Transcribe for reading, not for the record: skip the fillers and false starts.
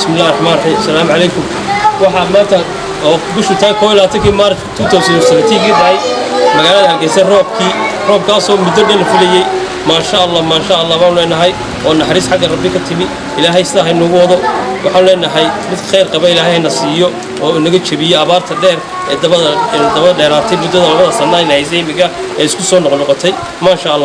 بسم الله الرحمن الرحيم السلام عليكم waxaa maanta oo bishu tahay 12 Maarch 2017 daay magaalada Hargeysa roobkaas oo muddo dhan fulayay ما شاء الله waan leenahay oo naxariis xagga Rabbi ka timi Ilaahay saahay nagu wado waxaan leenahay mid khayr qaba Ilaahay na siiyo oo naga jabiyo abaarta dheer ee daba dheeraatay muddada labada sano ay haysay imiga isku soo noqotay ma sha Allah